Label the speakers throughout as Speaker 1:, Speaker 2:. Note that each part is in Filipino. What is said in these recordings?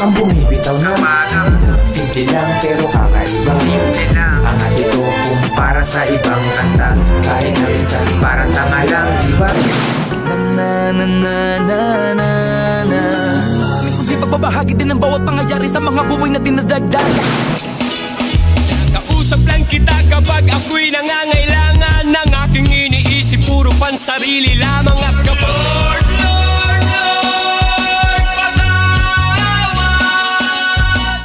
Speaker 1: Ang bumibitaw na simple lang pero kakaiba.
Speaker 2: Simple lang
Speaker 1: ang ito kumpara sa ibang kanta. Kahit na minsan parang tanga lang, diba?
Speaker 3: Di pagbabahagi din ng bawat pangyayari sa mga buhay na dinadagdag.
Speaker 4: Kausap lang kita kapag ako'y nangangailangan ng aking iniisip, puro pansarili lamang at kapag Lord, patawad.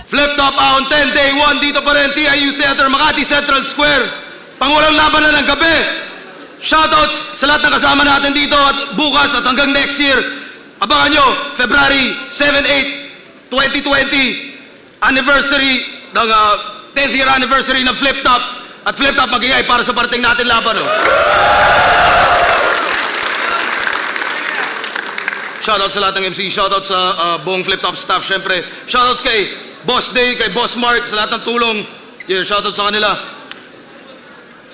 Speaker 5: Flip Top Ahon 10, Day 1, dito pa rin, TIU Theater, Makati Central Square. Pangwalang laban na ng gabi. Shoutouts sa lahat ng kasama natin dito at bukas at hanggang next year. Abangan nyo, February 7-8, 2020, anniversary ng 10th year anniversary ng Flip Top. At Flip Top magigay para sa parating natin laban. Shoutout sa lahat ng MC, shoutout sa buong Flip Top staff, syempre. Shoutouts kay Boss Day, kay Boss Mark, sa lahat ng tulong. Yeah, shoutout sa kanila.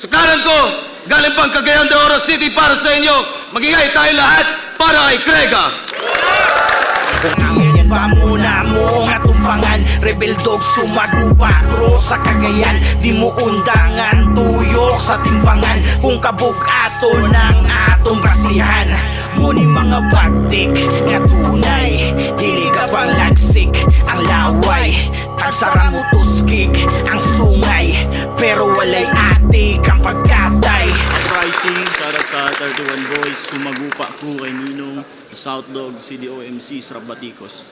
Speaker 5: Sa kanan ko, galing pang Cagayan de Oro City para sa inyo. Magigay tayo lahat para kay Krega.
Speaker 6: Ngayon pa muna mo nga tumpangan, Rebel Dog sumagupa, cross sa Cagayan. Di mo undangan, tuyok sa timbangan. Kung kabug-ato ng atong basihan, ngunit mga bagdik nga tunay, dili ka pang lagsik ang laway. Tagsara mo tuskik ang sungay, pero walay atik ang pagkatay.
Speaker 7: Rising para sa 31 Boys, sumagupa ko kay Ninong, South Dog, CDOMC, Srabaticos.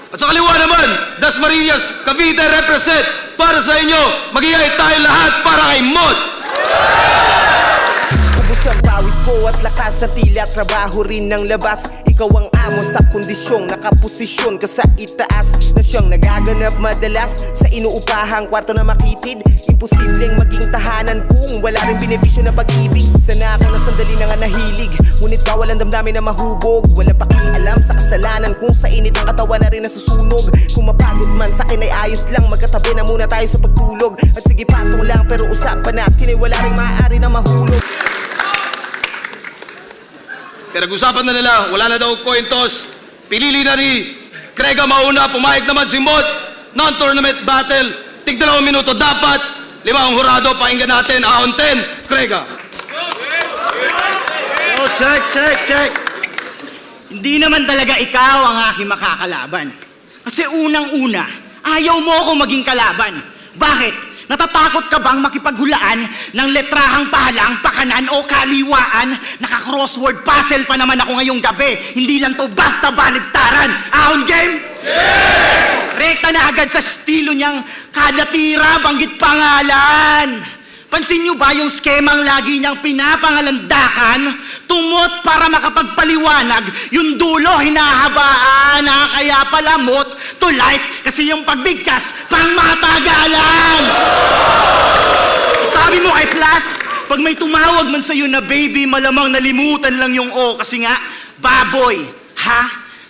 Speaker 5: At sa kaliwa naman, Dasmariñas, Cavite represent para sa inyo. Magigay tayo lahat para kay Mod.
Speaker 8: Ubus ang pawis ko at lakas na tila, trabaho rin ng labas. Ikaw ang amo sa kondisyong nakaposisyon ka sa itaas, na siyang nagaganap madalas sa inuupahang kwarto na makitid. Imposibleng maging tahanan kung wala rin benepisyo na pag-ibig. Sana ako na sandali na nga nahilig, ngunit bawal ang damdamin na mahubog. Walang pakialam sa kasalanan kung sa init ang katawan na rin nasusunog. Kung mapagod man sa akin ay ayos lang, magkatabi na muna tayo sa pagtulog. At sige patong lang pero usapan natin ay wala rin maaari na mahulog.
Speaker 5: Pinag-usapan na nila, wala na daw coin toss. Pinili na ni Krega mauna, pumayag naman si Mod. Non-tournament battle, tig 2 minuto dapat. 5 ang hurado, pakinggan natin, Ahon 10, Krega.
Speaker 6: Oh, check. Hindi naman talaga ikaw ang aking makakalaban. Kasi unang-una, ayaw mo ako maging kalaban. Bakit? Natatakot ka bang makipaghulaan ng letrahang pahalang, pakanan o kaliwaan? Naka-crossword puzzle pa naman ako ngayong gabi. Hindi lang to basta baligtaran. Ahon game? Yeah! Rekta na agad sa estilo niyang kada tira, banggit pangalan. Pansin niyo ba yung skemang lagi niyang pinapangalandakan? Tumot para makapagpaliwanag, yung dulo hinahabaan, kaya pala mot to light, kasi yung pagbigkas pang matagalan. Sabi mo kay Plus, pag may tumawag man sa'yo na baby, malamang nalimutan lang yung O, kasi nga, baboy, ha?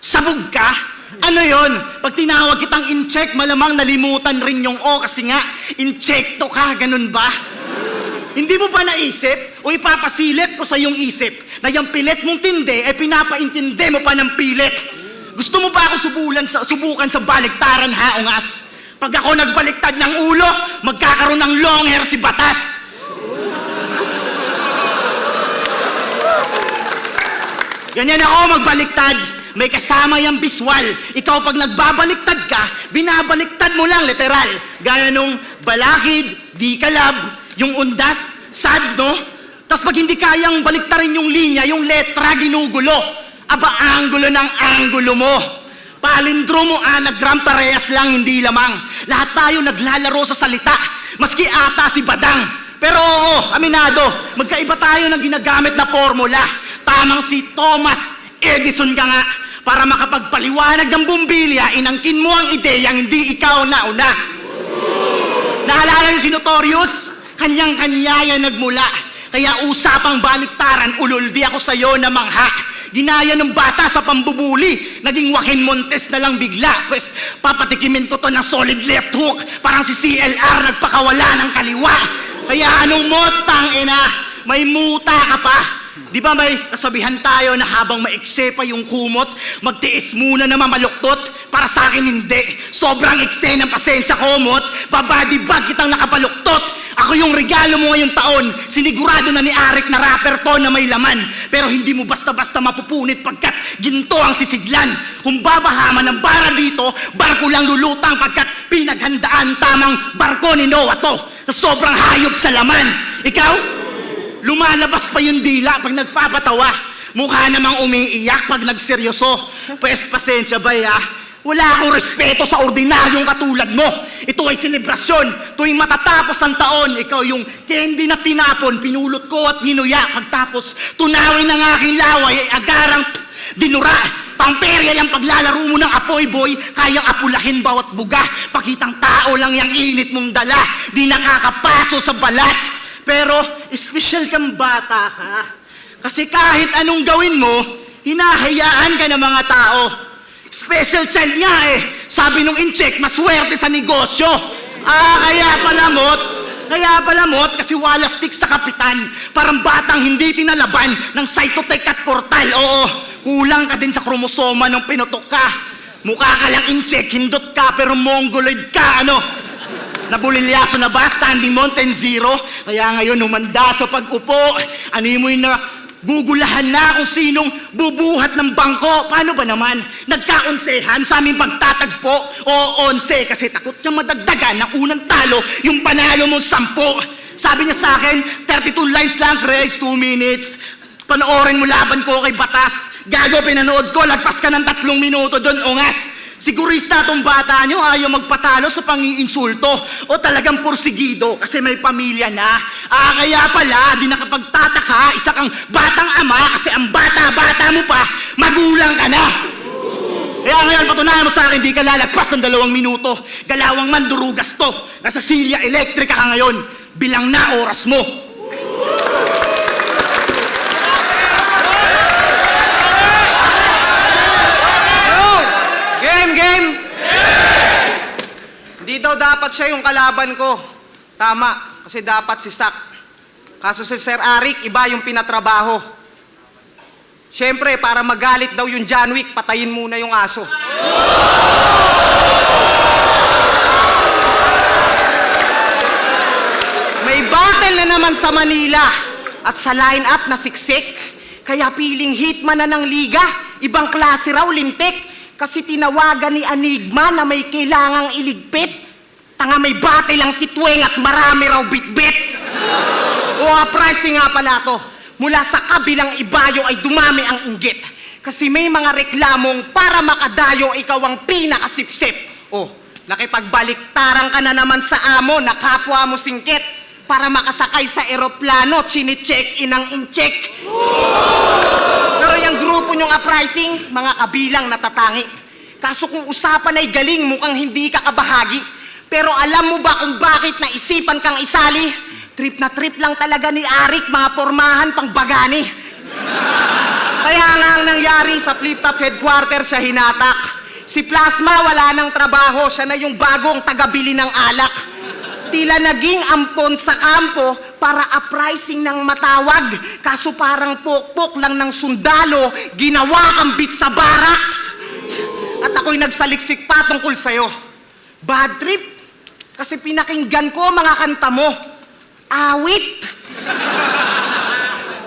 Speaker 6: Sabog ka? Ano yon? Pag tinawag kitang in-check, malamang nalimutan rin yung O, kasi nga, in-checkto ka, ganun ba? Hindi mo ba naisip o ipapasilip ko sa iyong isip na yung pilit mong tindi ay pinapaintindi mo pa ng pilit? Gusto mo ba ako subukan sa baliktaran, ha, ungas? Pag ako nagbaliktad ng ulo, magkakaroon ng long hair si Batas. Ganyan ako magbaliktad. May kasama yung biswal. Ikaw pag nagbabaliktad ka, binabaliktad mo lang literal. Gaya nung balakid, di kalab, yung undas, sad, no? Tapos pag hindi kayang baliktarin yung linya, yung letra, ginugulo. Aba, anggulo ng anggulo mo. Palindromo, anagram, parehas lang, hindi lamang. Lahat tayo naglalaro sa salita, maski ata si Badang. Pero oo, aminado, magkaiba tayo ng ginagamit na formula. Tamang si Thomas Edison ka nga. Para makapagpaliwanag ng bumbilya, inangkin mo ang ideyang hindi ikaw nauna. Naalala yung si Notorious? Kanyang-kanya yan nagmula. Kaya usapang baliktaran, ululdi ako sa'yo na mangha. Ginaya ng bata sa pambubuli, naging Joaquin Montes na lang bigla. Pues papatikimin ko to ng solid left hook, parang si CLR nagpakawala ng kaliwa. Kaya anong mo, tangina, may muta ka pa. Di ba may kasabihan tayo na habang maikse pa yung kumot, magtiis muna na mamaluktot? Para sa akin hindi. Sobrang ikse ng pasensya kumot, babadibag kitang nakabaluktot. Ako yung regalo mo ngayong taon. Sinigurado na ni Arik na rapper to na may laman. Pero hindi mo basta-basta mapupunit pagkat ginto ang sisiglan. Kung babahaman ng bara dito, barko lang lulutang pagkat pinaghandaan tamang barko ni Noah to. Sa sobrang hayop sa laman. Ikaw? Lumalabas pa yung dila pag nagpapatawa. Mukha namang umiiyak pag nagseryoso. Pues pasensya ba ya? Wala akong respeto sa ordinaryong katulad mo. Ito ay selebrasyon. Tuwing matatapos ang taon, ikaw yung candy na tinapon, pinulot ko at ninuya. Pagtapos, tunawin ng aking laway ay agarang dinura. Pamperya lang paglalaro mo ng apoy boy, kayang apulahin bawat buga. Pakitang tao lang yung init mong dala, di nakakapaso sa balat. Pero, espesyal kang bata ka. Kasi kahit anong gawin mo, hinahayaan ka ng mga tao. Special child nga eh. Sabi nung incheck, maswerte sa negosyo. Kaya pala mot, kasi wala stick sa kapitan. Parang batang hindi tinalaban ng cytotech at portal. Oo, kulang ka din sa kromosoma nung pinutok ka. Mukha ka lang incheck, hindot ka, pero mongoloid ka, ano? Nabulilyaso na ba? Standing Mountain Zero? Kaya ngayon, humanda sa pag-upo. Ano mo yung gugulahan na kung sinong bubuhat ng bangko? Paano ba naman? Nagkaonsehan sa aming pagtatagpo? O 11 kasi takot niya madagdagan ng unang talo yung panalo mo 10. Sabi niya sa akin, 32 lines lang, Rex, 2 minutes. Panoorin mo laban ko kay Batas. Gago, pinanood ko, lagpas ka ng 3 minuto doon, ungas. Sigurista tong bata nyo, ayaw magpatalo sa pangiinsulto o talagang porsigido kasi may pamilya na. Kaya pala, di nakapagtataka, isa kang batang ama kasi ang bata-bata mo pa, magulang ka na. Kaya ngayon, patunayan mo sa akin, di ka lalagpas ng 2 minuto. Galawang mandurugas to. Nasa silya elektrika ka ngayon. Bilang na oras mo.
Speaker 2: Game! Hindi daw dapat siya yung kalaban ko. Tama, kasi dapat si Sak. Kaso si Sir Arik, iba yung pinatrabaho. Siyempre, para magalit daw yung John Wick, patayin muna yung aso. May battle na naman sa Manila at sa line-up na siksik. Kaya piling hitman na ng liga, ibang klase raw lintik. Kasi tinawagan ni Enigma na may kailangang iligpit. Tanga may bate lang si Tuweng at marami raw bitbit. Pricing nga pala to. Mula sa kabilang ibayo ay dumami ang inggit. Kasi may mga reklamong para makadayo ikaw ang pinakasipsip. Nakipagbaliktaran ka na naman sa amo na kapwa mo singkit. Para makasakay sa eroplano, chine-check-in ang in-check. Pero yung grupo nyong uprising, mga kabilang natatangi. Kaso kung usapan ay galing, mukhang hindi ka kabahagi. Pero alam mo ba kung bakit naisipan kang isali? Trip na trip lang talaga ni Arik, mga pormahan pang bagani. Kaya nga ang nangyari sa Flip-Top Headquarters sa hinatak. Si Plasma wala ng trabaho, siya na yung bagong tagabili ng alak. Tila naging ampon sa kampo para uprising ng matawag. Kaso parang pokpok lang ng sundalo, ginawa kang bit sa barracks. At ako'y nagsaliksik pa tungkol sa'yo. Bad trip? Kasi pinakinggan ko mga kanta mo. Awit.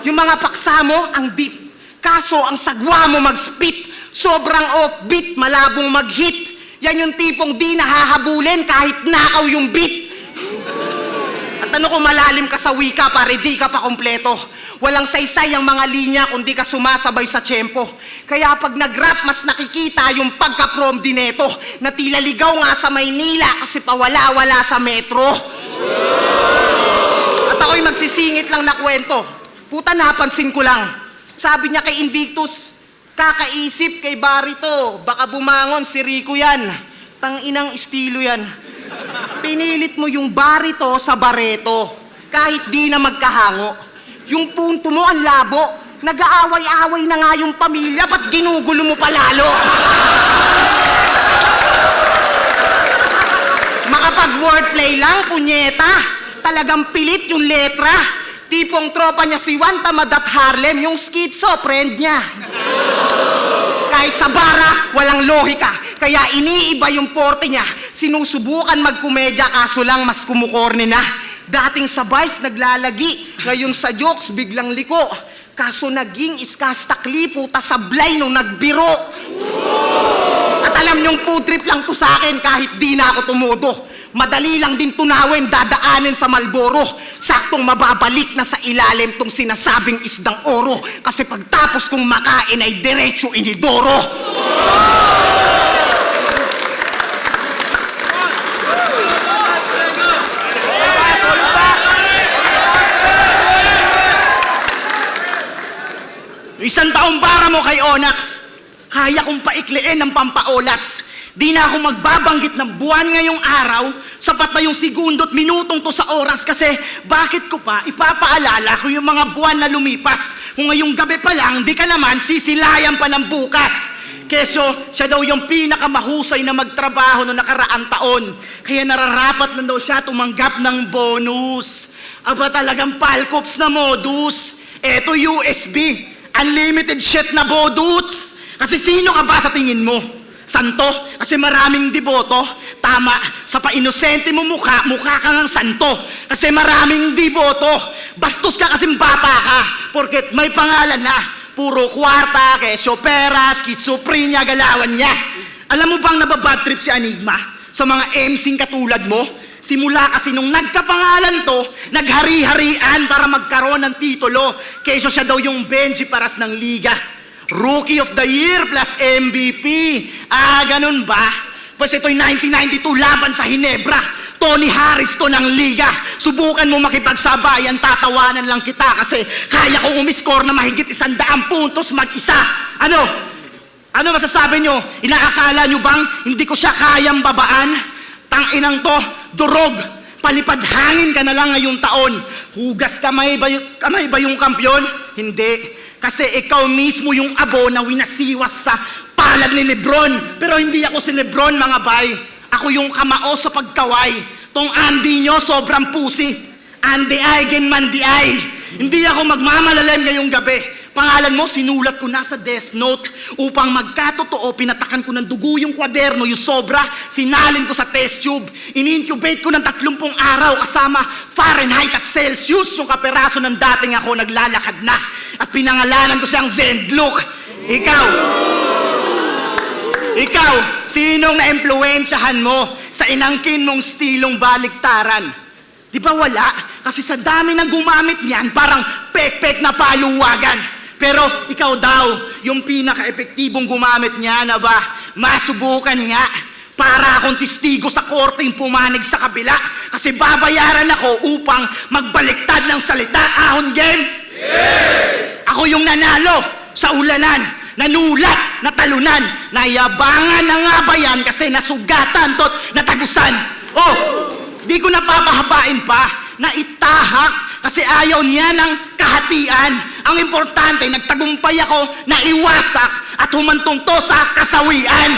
Speaker 2: Yung mga paksa mo, ang deep. Kaso ang sagwa mo mag-spit. Sobrang offbeat, malabong mag-hit. Yan yung tipong di nahahabulin kahit nakaw yung beat. At ano kung malalim ka sa wika, pare di ka pa kompleto. Walang saysay ang mga linya kung di ka sumasabay sa tiyempo. Kaya pag nag-rap, mas nakikita yung pagka-prom dineto. Na tila ligaw nga sa Maynila kasi pawala-wala sa metro. At ako'y magsisingit lang na kwento. Puta, napansin ko lang. Sabi niya kay Invictus, kakaisip kay Barito, baka bumangon si Rico yan. Tanginang estilo yan. Pinilit mo yung Barito sa Bareto, kahit di na magkahango. Yung punto mo ang labo, nag-aaway-away na nga yung pamilya, ba't ginugulo mo palalo? Makapag-wordplay lang, punyeta. Talagang pilit yung letra. Tipong tropa niya si Juan Tamad at Harlem, yung schizo, friend niya. Kahit sa bara, walang lohika. Kaya iniiba yung porte niya. Sinusubukan magkomedya, kaso lang mas kumukorne na. Dating sa Vice, naglalagi. Ngayon sa jokes, biglang liko. Kaso naging iskastakli, puta sablay nung nagbiro. At alam niyong food trip lang to sa akin kahit di na ako tumudo. Madali lang din tunawin, dadaanin sa Malboro. Saktong mababalik na sa ilalim tong sinasabing isdang oro. Kasi pagtapos kong makain ay diretso inidoro.
Speaker 6: Isang taong para mo kay Onax, kaya kong paikliin ng pampaolats. Di na ako magbabanggit ng buwan ngayong araw, sapat na yung segundo't minutong to sa oras kasi bakit ko pa ipapaalala ko yung mga buwan na lumipas kung ngayong gabi pa lang, di ka naman sisilayan pa ng bukas. Keso, siya daw yung pinakamahusay na magtrabaho noong nakaraang taon. Kaya nararapat na daw siya tumanggap ng bonus. Aba talagang palkops na modus. Eto USB, unlimited shit na boduts. Kasi sino ka ba sa tingin mo? Santo? Kasi maraming deboto. Tama, sa painosente mo mukha ka ng santo. Kasi maraming deboto. Bastos ka kasing bata ka. Porket may pangalan na. Puro kwarta, kesyo pera, schizophrenia, galawan niya. Alam mo bang nababad trip si Enigma? Sa mga MCing katulad mo? Simula kasi nung nagkapangalan to, naghari-harian para magkaroon ng titulo. Kesyo siya daw yung Benji Paras ng Liga. Rookie of the Year plus MVP. Ganun ba? Pues ito'y 1992 laban sa Hinebra. Tony Harris to ng Liga. Subukan mo makipagsabayan, tatawanan lang kita kasi kaya kong umiscore na mahigit 100 puntos mag-isa. Ano? Ano masasabi nyo? Inaakala nyo bang hindi ko siya kayang babaan? Tanginang to, durog. Palipad hangin ka na lang ngayong taon. Hugas kamay ba yung kampyon? Hindi. Kasi ikaw mismo yung abo na winasiwas sa palad ni Lebron. Pero hindi ako si Lebron, mga bay. Ako yung kamao sa pagkaway. Tong Andy nyo, sobrang pusi. Andy Aigen Mandi ay. Hindi ako magmamalalim ngayong gabi. Pangalan mo, sinulat ko na sa death note. Upang magkatotoo, pinatakan ko ng dugo yung kwaderno, yung sobra, sinalin ko sa test tube. In-incubate ko ng 30 araw kasama Fahrenheit at Celsius, yung kaperaso ng dating ako naglalakad na. At pinangalanan ko siyang Zendlook. Ikaw, sinong na-impluensyahan mo sa inangkin mong stilong baliktaran? Di ba wala? Kasi sa dami ng gumamit niyan, parang pek-pek na paluwagan. Pero ikaw daw, yung pinaka-epektibong gumamit niya na ba? Masubukan nga. Para akong testigo sa korte yung pumanig sa kabila. Kasi babayaran ako upang magbaliktad ng salita. Ahon game? Yeah! Ako yung nanalo sa ulanan. Nanulat, natalunan. Nayabangan na nga ba yan kasi nasugatan tot natagusan. Oh, di ko napapahabain pa na itahak kasi ayaw niya ng kahatian. Ang importante, nagtagumpay ako na iwasak at humantong to sa kasawian.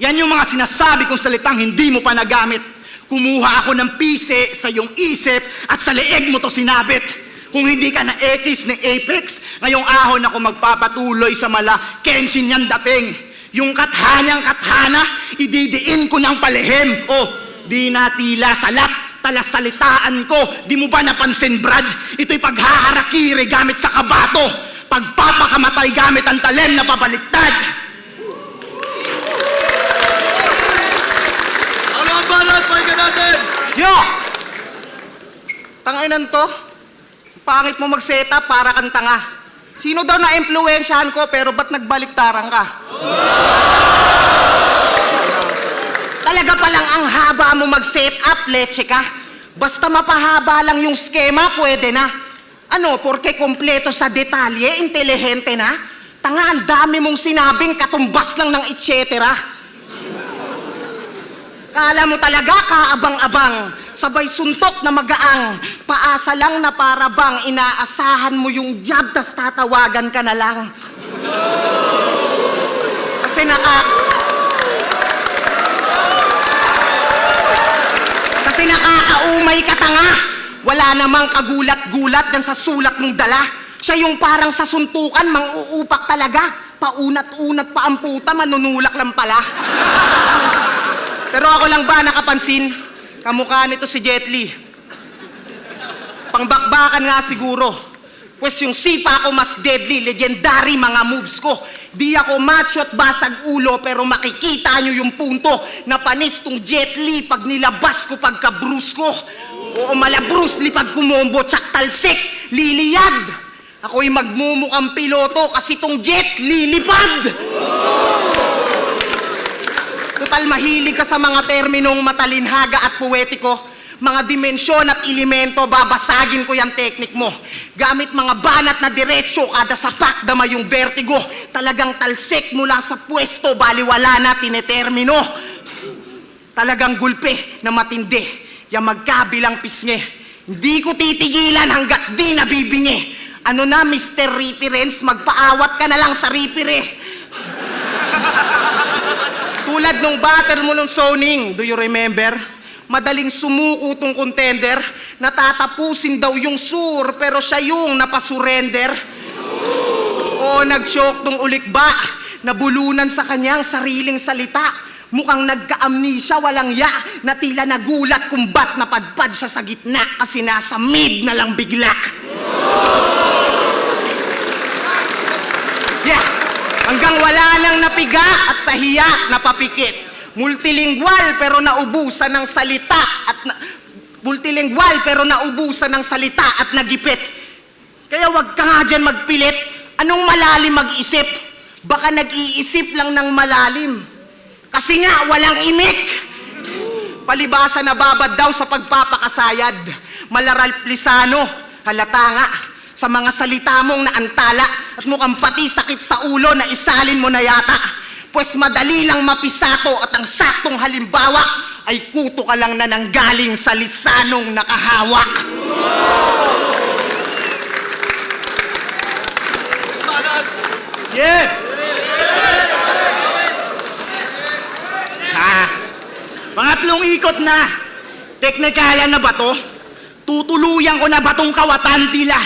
Speaker 6: Yan yung mga sinasabi kong salitang hindi mo pa nagamit. Kumuha ako ng pise sa iyong isip at sa leeg mo to sinabit. Kung hindi ka na X ni Apex, ngayong ahon ako magpapatuloy sa mala Kenshin yan dating. Yung kathanyang kathana, ididiin ko ng palihim. Oh, di natila salat, talasalitaan ko. Di mo ba napansin, Brad? Ito'y paghaharakiri gamit sa kabato. Pagpapakamatay gamit ang talem na pabaliktad.
Speaker 5: Ano ang balat? Pahinga natin!
Speaker 2: Yo! Tanginan to. Pangit mo mag-setup para kang tanga. Sino daw na-impluensyahan ko pero ba't nagbaliktaran ka? Talaga palang ang haba mo mag-setup, leche ka. Basta mapahaba lang yung skema, pwede na. Ano, porke kompleto sa detalye, intelihente na? Tanga, ang dami mong sinabing katumbas lang ng etcetera. Kala mo talaga kaabang-abang, sabay suntok na magaang, paasa lang na parabang, inaasahan mo yung job, tas tatawagan ka na lang. Kasi nakakaumay ka tanga. Wala namang kagulat-gulat dyan sa sulat mong dala. Siya yung parang sa suntukan, mang-uupak talaga. Paunat-unat pa ang puta, manunulak lang pala. Pero ako lang ba nakapansin? Kamukha nito si Jet Li. Pangbakbakan nga siguro. Pues yung sipa ko mas deadly, legendary mga moves ko. Di ako macho at basag ulo, pero makikita nyo yung punto na panis tong Jet Li pag nilabas ko pagka-bruise ko. Oo, mala Bruce Lee pag kumombo, tsak talsik, liliyad. Ako'y magmumukhang piloto kasi tong jet lilipad. Total mahilig ka sa mga terminong matalinhaga at poetiko. Mga dimensyon at elemento, babasagin ko yung teknik mo. Gamit mga banat na diretsyo, kada sapak dama yung vertigo. Talagang talsik mula sa pwesto, baliwala na tinetermino. Talagang gulpe na matindi, yung magkabilang pisngi. Hindi ko titigilan hanggat di nabibingi. Ano na, Mr. Reference, magpaawat ka na lang sa ripire. Tulad nung batter mo nung zoning, do you remember? Madaling sumuko tong contender, natatapusin daw yung sur, pero siya yung napasurrender. O nag-shock tong ulikba, nabulunan sa kanyang sariling salita. Mukhang nagka-amnesia, walang ya, na tila nagulat kung ba't napadpad siya sa gitna kasi nasa mid na lang bigla. Yeah, hanggang wala nang napiga at sa hiya napapikit. Multilingual pero naubusan ng salita at nagipit. Kaya wag ka nga dyan magpilit. Anong malalim mag-isip? Baka nag-iisip lang ng malalim. Kasi nga walang imik. Palibasa nababad daw sa pagpapakasayad. Malaral plisano, halata nga sa mga salita mong naantala at mukhang pati sakit sa ulo na isalin mo na yata. Pues madali lang mapisato at ang saktong halimbawa ay kuto ka lang na nanggaling sa lisanong nakahawak.
Speaker 6: Yeah! Pangatlong ikot na. Teknikalan na ba to? Tutuluyan ko na ba tong kawatan tila?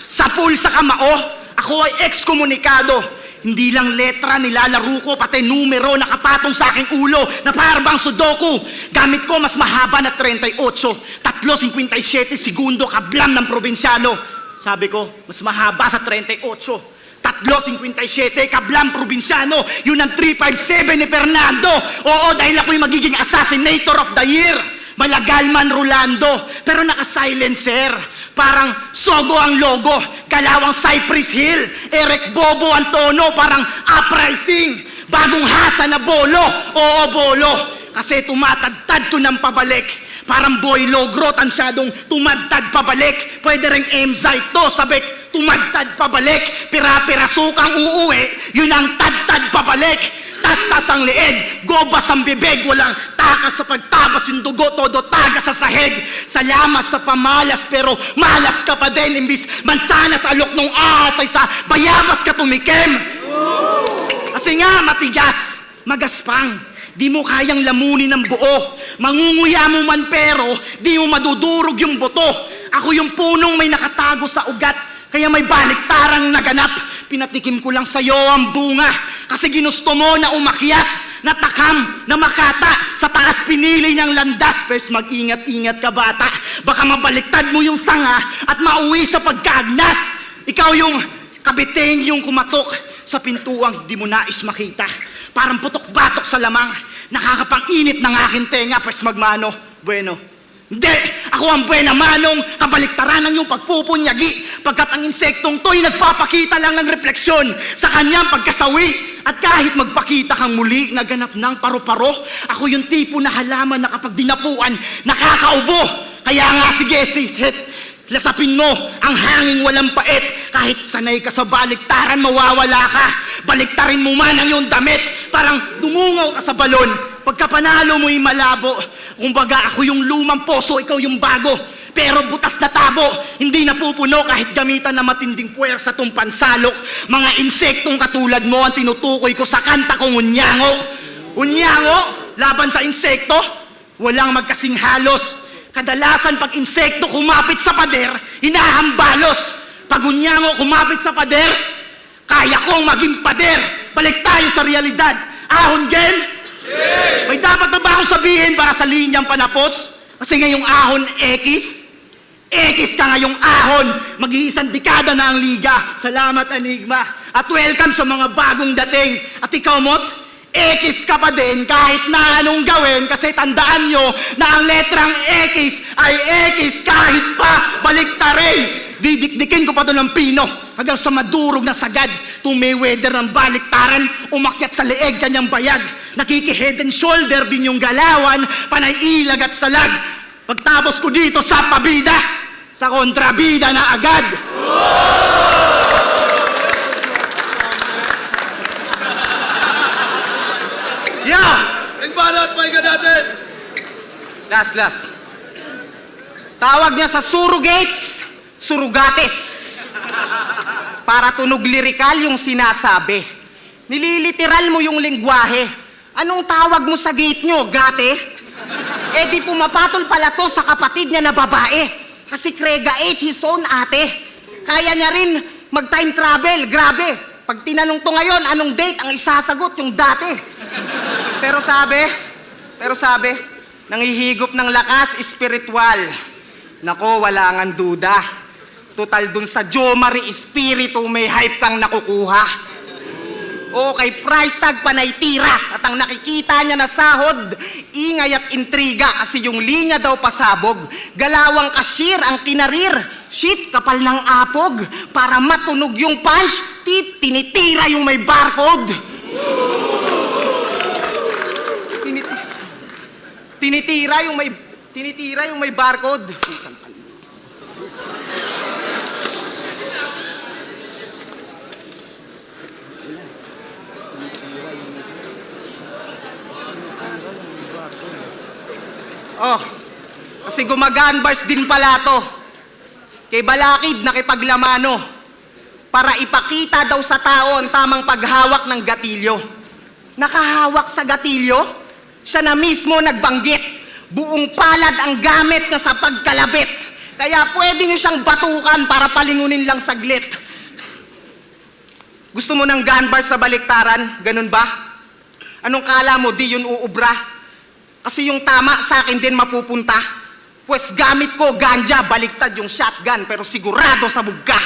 Speaker 6: Sa pool sa kamao, ako ay ex-komunikado. Hindi lang letra nilalaro ko, pati numero nakapatong sa aking ulo na parang sudoku. Gamit ko mas mahaba na 38, 3.57 segundo kablam ng probinsyano. Sabi ko, mas mahaba sa 38. 3.57 kablam probinsyano. Yun ang 3.57 ni Fernando. Oo, dahil ako'y magiging assassinator of the year. Malagal man Rolando, pero naka-silencer. Parang Sogo ang logo, Kalawang Cypress Hill, Eric Bobo ang tono, parang uprising. Bagong hasa na bolo, oo bolo. Kasi tumatagtad to ng pabalik. Parang Boy Logro, tansyadong tumadtad pabalik. Pwede ring Emzite to, sabik, tumadtad pabalik. Pira-pirasukang uuwi, yun ang tadtad pabalik. Tas-tas ang leeg, gobas ang bibig, walang takas sa pagtabas yung dugo, todo tagas sa sahig. Salamat sa pamalas, pero malas ka pa din, imbis mansanas alok nung ahas ay sa bayabas ka tumikim. Kasi nga matigas, magaspang, di mo kayang lamunin ng buo. Mangunguya mo man pero, di mo madudurog yung buto. Ako yung punong may nakatago sa ugat, kaya may baliktarang naganap. Pinatikim ko lang sa'yo ang bunga kasi ginusto mo na umakyat, natakam, na makata. Sa taas pinili niyang landas, pes mag-ingat-ingat ka bata. Baka mabaliktad mo yung sanga at mauwi sa pagkaagnas. Ikaw yung kabiteng yung kumatok sa pintuang hindi mo nais makita. Parang putok-batok sa lamang, nakakapang-init ng aking tenga, pes magmano. Bueno. Hindi! Ako ang buena manong, kabaliktaran ng iyong pagpupunyagi. Pagkat ang insektong to'y nagpapakita lang ng refleksyon sa kanyang pagkasawi. At kahit magpakita kang muli na ganap ng paro-paro, ako yung tipo na halaman na kapag dinapuan, nakakaubo. Kaya nga sige, hit, lasapin mo ang hanging walang pait. Kahit sanay ka sa baliktaran, mawawala ka. Baliktarin mo man ang iyong damit, parang dumungaw ka sa balon. Pagka panalo mo'y malabo. Kumbaga ako yung lumang poso, ikaw yung bago. Pero butas na tabo, hindi napupuno kahit gamitan na matinding puwersa tong pansalok. Mga insektong katulad mo ang tinutukoy ko sa kanta kong Unyango. Unyango, laban sa insekto, walang magkasing halos. Kadalasan pag insekto kumapit sa pader, hinahambalos. Pag unyango kumapit sa pader, kaya kong maging pader. Balik tayo sa realidad. Ahon, Gen? May dapat na ba akong sabihin para sa linyang panapos? Kasi ngayong ahon, X. X ka ngayong ahon. Mag-iisang dekada na ang liga. Salamat, Enigma. At welcome sa mga bagong dating. At ikaw, Mot? X ka pa din kahit na anong gawin kasi tandaan nyo na ang letrang X ay X kahit pa baliktarin. Didikdikin ko pa doon ng pino hanggang sa madurog na sagad. Tumeweder ng baliktaran, umakyat sa leeg kanyang bayag. Nakiki-head and shoulder din yung galawan, panay ilag at salag. Pagtapos ko dito sa pabida, sa kontrabida na agad.
Speaker 2: Yeah!
Speaker 5: Nagbalot, pahinga natin!
Speaker 2: Last. Tawag niya sa surrogates, surugates. Para tunog lirikal yung sinasabi. Nililiteral mo yung lingwahe. Anong tawag mo sa gate nyo, gate? Eh di pumapatol pala to sa kapatid niya na babae. Kasi Krega 8 his own ate. Kaya niya rin mag-time travel, grabe. Pag tinanong to ngayon, anong date ang isasagot yung dati? Pero sabi, nangihigop ng lakas, espiritual. Nako, wala ngang duda. Total dun sa Jomari Espiritu, may hype kang nakukuha. Okay, price tag panay tira. At ang nakikita niya na sahod, ingay at intriga kasi yung linya daw pasabog. Galawang cashier ang kinarir. Shit, kapal ng apog. Para matunog yung punch, tinitira yung may barcode. Tinitira yung may barcode. Oh, kasi gumaganbars din pala to. Kay Balakid nakipaglamano para ipakita daw sa tao ang tamang paghawak ng gatilyo. Nakahawak sa gatilyo? Siya na mismo nagbanggit. Buong palad ang gamit na sa pagkalabit. Kaya pwede niyo siyang batukan para palingunin lang saglit. Gusto mo ng gun bars sa baliktaran? Ganun ba? Anong kala mo, di yun uubra? Kasi yung tama sa akin din mapupunta. Pues gamit ko ganja, baliktad yung shotgun, pero sigurado sa bugka.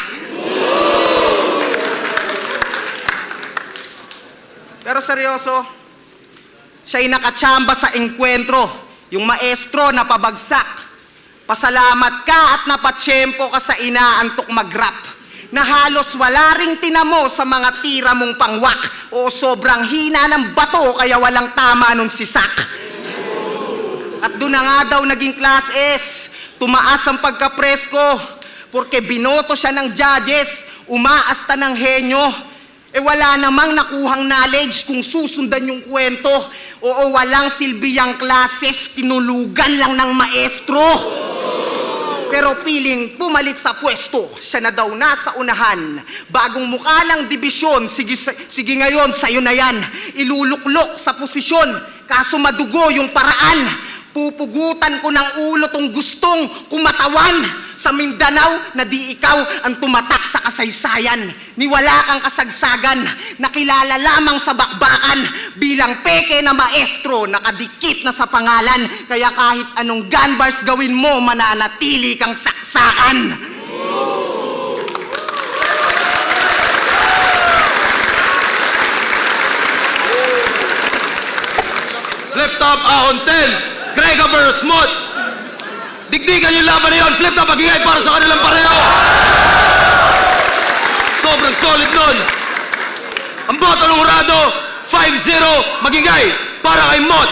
Speaker 2: Pero seryoso, siya'y nakatsamba sa engkwentro, yung maestro na pabagsak. Pasalamat ka at napatsyempo ka sa inaantok mag-rap. Na halos wala ring tinamo sa mga tira mong pangwak. O sobrang hina ng bato kaya walang tama nun si Sak. At doon na nga daw naging class S. Tumaas ang pagkapresko. Porque binoto siya ng judges, umaasta ng henyo. Eh wala namang nakuhang knowledge kung susundan yung kwento. Oo, walang silbiyang classes, tinulugan lang ng maestro. Pero piling pumalit sa pwesto, siya na daw nasa unahan. Bagong mukha ng dibisyon, sige ngayon, sa'yo na yan. Iluluklok sa posisyon, kaso madugo yung paraan. Pupugutan ko ng ulo tong gustong kumatawan. Sa Mindanao na di ikaw ang tumatak sa kasaysayan. Niwala kang kasagsagan, nakilala lamang sa bakbakan. Bilang peke na maestro, nakadikit na sa pangalan. Kaya kahit anong gun bars gawin mo, mananatili kang saksakan.
Speaker 5: Flip top, ahon 10. Krega versus Mot. Digdigan yung laban na yun. Flip top, magingay para sa kanilang pareho. Sobrang solid nun. Ang boto ng Hurado, 5-0, magingay para kay Mot.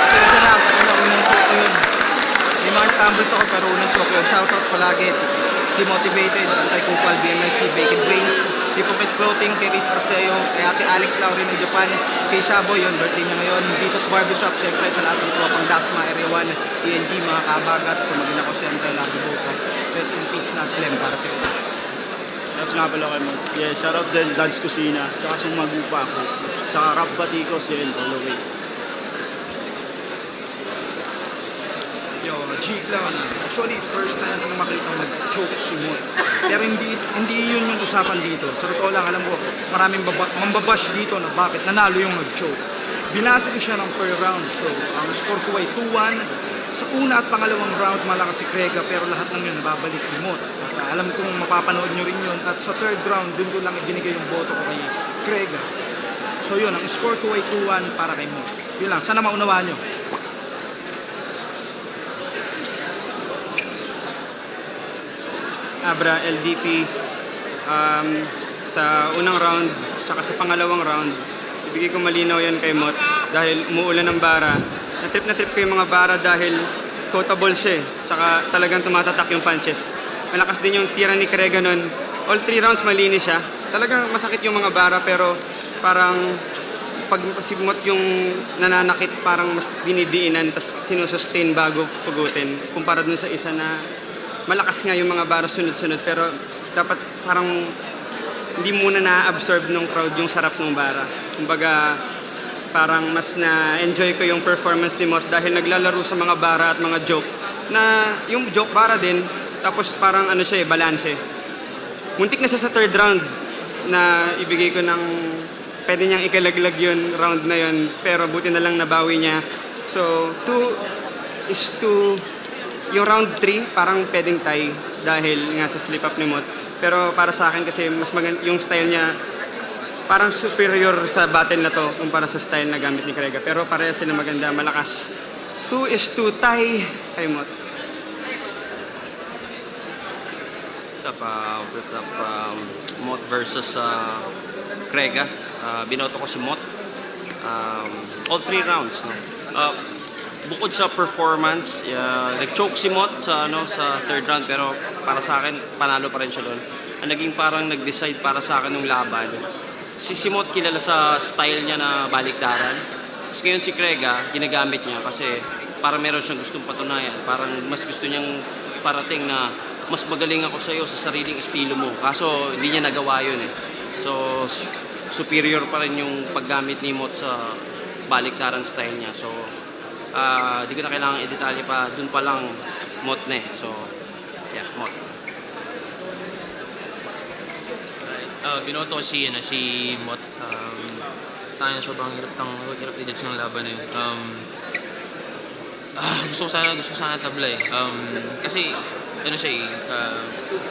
Speaker 2: Pasensya na, unang choke yun. May mga stumbles ako pero unang choke yun. Shoutout palagi. Demotivated, Anti-Kupal, BMSC, Baked Brains, Hypocrite Clothing, kay Riz Arceo, kay Ate Alex Laurin ng Japan, kay Shaboy, yun, birthday niya ngayon, Dito's Barbershop, syempre sa lahat ng tropang Dasma, Area 1, ENG, mga kabagat, sa magina ko syempre, Lagi Boca, rest in peace, Naslem, para sa iyo.
Speaker 7: Shoutouts nga pala kay Mot. Yeah, shoutouts din, Dad's Kusina, tsaka Sumagupa ako, tsaka Rap Batikos, yun, all the way.
Speaker 9: Yo, G Clown. Actually, first time kong makita mag-choke si Mot. Pero hindi yun yung usapan dito. Sa totoo lang, alam ko, maraming mambabash dito na bakit nanalo yung mag-choke. Binasa ko siya ng per round. So, ang score ko ay 2-1. Sa una at pangalawang round, malakas si Krega, pero lahat ng yun nababalik ni Mot. At alam kong mapapanood nyo rin yun. At sa third round, dun ko lang ibinigay yung boto ko kay Krega. So yun, ang score ko ay 2-1 para kay Mot. Yun lang, sana maunawaan nyo.
Speaker 10: Abra, LDP, sa unang round, tsaka sa pangalawang round, ibigay ko malinaw yan kay Mot dahil umuulan ng bara. Na trip ko yung mga bara dahil quotable siya eh. Tsaka talagang tumatatak yung punches. Malakas din yung tira ni Krega nun. All 3 rounds malinis siya. Talagang masakit yung mga bara pero parang pag si Mot yung nananakit parang mas dinidiinan tapos sinusustain bago tugutin. Kumpara dun sa isa na malakas nga yung mga bara sunod-sunod pero dapat parang hindi muna na-absorb ng crowd yung sarap ng bara. Kumbaga parang mas na-enjoy ko yung performance ni Mot dahil naglalaro sa mga bara at mga joke na yung joke bara din tapos parang ano siya balance. Muntik na siya sa third round na ibigay ko ng pwede niyang ikalaglag yun round na yun pero buti na lang nabawi niya. So 2-2 yung round 3 parang pwedeng tie dahil nga sa slip up ni Mot. Pero para sa akin kasi mas maganda yung style niya parang superior sa battle na to kumpara sa style na gamit ni Krega. Pero parehas sila maganda, malakas. 2-2 tie kay Mot.
Speaker 11: Mot versus Krega. Binoto ko si Mot. All 3 rounds. No? Bukod sa performance, nag-choke si Mot sa third round pero para sa akin panalo pa rin siya doon. Ang naging parang nag-decide para sa akin ng laban. Si Mot kilala sa style niya na baliktaran. Tapos ngayon si Krega, ginagamit niya kasi parang meron siyang gustong patunayan. Parang mas gusto niyang parating na mas magaling ako sa iyo sa sariling estilo mo. Kaso hindi niya nagawa yun eh. So superior pa rin yung paggamit ni Mot sa baliktaran style niya. So di ko na kailangan i-detalye pa. Dun pa lang Mot na eh. So yeah, Mot.
Speaker 12: Binoto ko si Mot. Tanging sobrang hirap i-judge ng laban na yun. Gusto ko sana tabla eh. Kasi ano siya eh,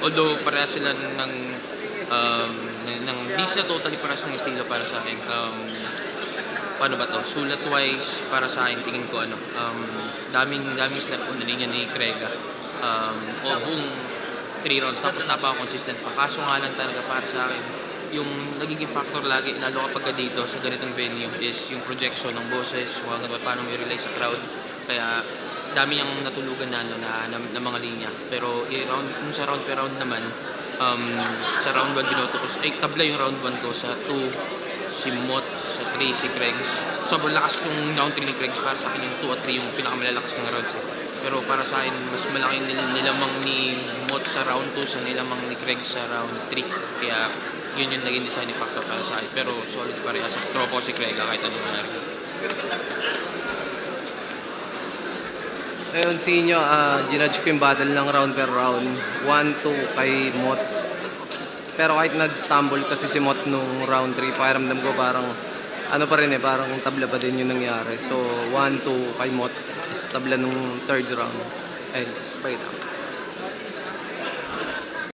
Speaker 12: although parehas sila di sila totally parehas ng estilo para sa akin. Paano ba to? Sulat-wise para sa akin, tingin ko daming step on the linya ni Krega. Buong 3 rounds tapos napaka-consistent pa. Kaso nga lang talaga para sa akin, yung nagiging factor lagi, lalo kapag dito sa ganitong venue is yung projection ng boses, paano mo i-relay sa crowd. Kaya dami niyang natulugan na mga linya. Pero kung sa round per round naman, sa round 1 binoto ko, tabla yung round 1 ko. Sa 2, si Mot, sa 3, si Kregs. Sobrang lakas yung round 3 ni Kregs. Para sa akin yung 2 at 3 yung pinakamalalakas ng rounds. Pero para sa akin, mas malaki nilamang ni Mot sa round 2 sa nilamang ni Kregs sa round 3. Kaya yun yung naging design factor para sa akin. Pero solid pa rin. Sa tropo si Krega kahit anong nangyari.
Speaker 13: Ayun, sa inyo, ginudge ko yung battle ng round per round. 1-2 kay Mot. Pero kahit nag-stumble kasi si Mot nung round 3, pakiramdam ko parang ano pa rin parang tabla pa din yung nangyari. So 1-2 kay Mot, is tabla nung third round. Ayun, pray lang.